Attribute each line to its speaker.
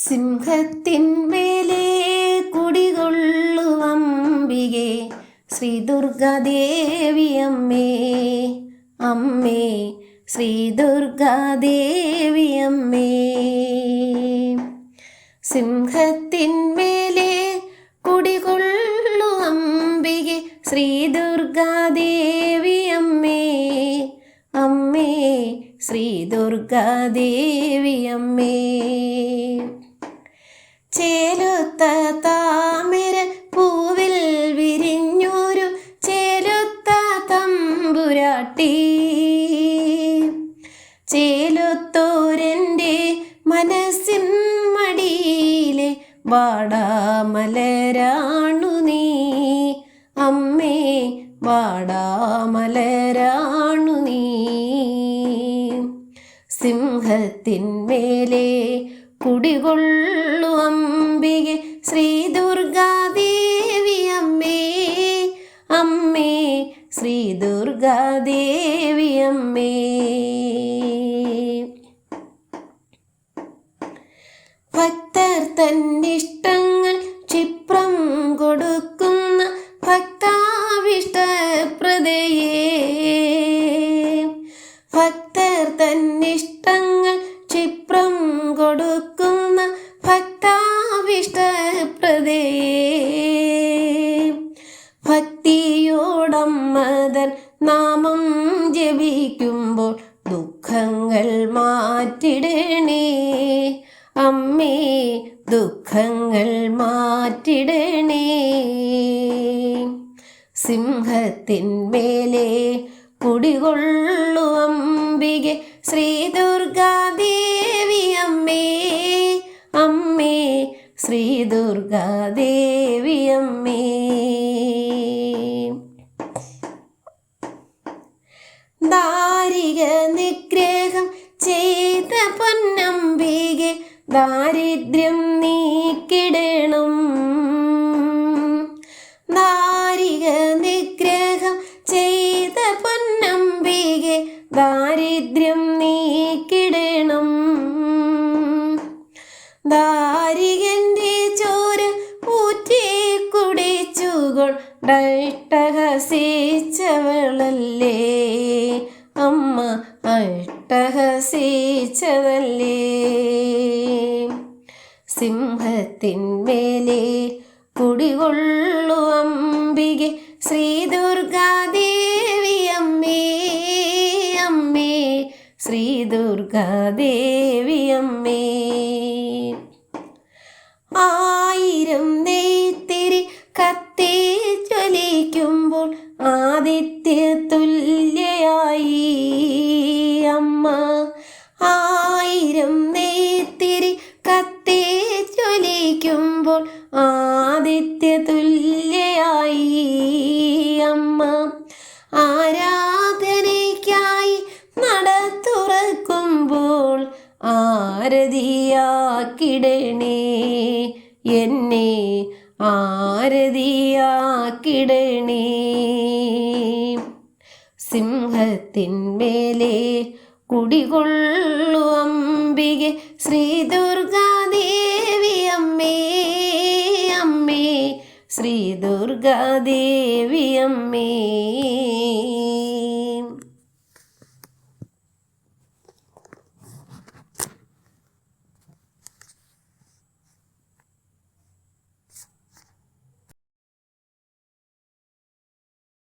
Speaker 1: സിംഹത്തിന്മേലെ കുടികൊള്ളുവമ്പികെ ശ്രീ ദുർഗാദേവി അമ്മേ അമ്മേ ശ്രീ ദുർഗാദേവി അമ്മേ. സിംഹത്തിന്മേലെ കുടികൊള്ളുവമ്പികെ ശ്രീ ദുർഗാദേവി അമ്മേ അമ്മേ ശ്രീ ദുർഗാദേവി അമ്മേ. ചേലുത്ത താമര പൂവിൽ വിരിഞ്ഞൊരു ചേലുത്ത തമ്പുരാട്ടി, ചേലുത്തോരൻ്റെ മനസ്സിൻ മടിയിലെ വാടാമലരാണു നീ അമ്മേ വാടാമലരാണു നീ. സിംഹത്തിന്മേലെ കുടികൊള്ളു അംബികെ ശ്രീ ദുർഗാദേവി അമ്മേ അമ്മേ ശ്രീ ദുർഗാദേവി അമ്മേ. ഭക്തർ തന്നിഷ്ടങ്ങൾ ക്ഷിപ്രം കൊടുക്കുന്ന ഭക്താവിഷ്ടപ്രദയേ, ഭക്തർ തന്നിഷ്ടങ്ങൾ ക്ഷിപ്രം കൊടുക്കുന്ന ഭക്താവിഷ്ടപ്രദയേ. ഭക്തിയോടമ്മതൻ നാമം ജപിക്കുമ്പോൾ ദുഃഖങ്ങൾ മാറ്റിടണേ അമ്മേ ദുഃഖങ്ങൾ മാറ്റിടണേ. സിംഹത്തിന്മേലെ കുടികൊള്ളു അംബികെ ശ്രീ ദുർഗാദേവി അമ്മേ അമ്മേ ശ്രീ ദുർഗാദേവി അമ്മേ. ദാരിക നിഗ്രഹം ചെയ്ത പൊന്നംബികെ ദാരിദ്ര്യം നീക്കിടണം, ദാരിക നിഗ്രഹം ചെയ്ത പൊന്നംബികെ ദാരിദ്ര്യം നീക്കിടണം. ദാരികൻ്റെ ചോര ഊറ്റി കുടിച്ചുകൊണ്ടട്ടഹസിച്ചവളല്ലേ അമ്മ അട്ടഹസിച്ചതല്ലേ. സിംഹത്തിന്മേലെ കുടികൊള്ളു അംബികെ ശ്രീ ദുർഗാദേവി അമ്മേ അമ്മേ ശ്രീ ദുർഗാദേവി അമ്മേ. ആയിരം നെയ്ത്തിരി കത്തി ജ്വലിക്കുമ്പോൾ ആദിത്യ തുല്യയായി അമ്മ, ആയിരം നെയ്ത്തിരി കത്തി ജ്വലിക്കുമ്പോൾ ആദിത്യ തുല്യയായി അമ്മ. ആരാധനയ്ക്കായി നട തുറക്കുമ്പോൾ ആരതിയാക്കിടണേ എന്നെ ആരതിയാക്കിടണേ. സിംഹത്തിന്മേലെ കുടികൊള്ളു അംബികെ ശ്രീ ദുർഗാദേവി അമ്മേ അമ്മേ ശ്രീ ദുർഗാദേവി അമ്മേ.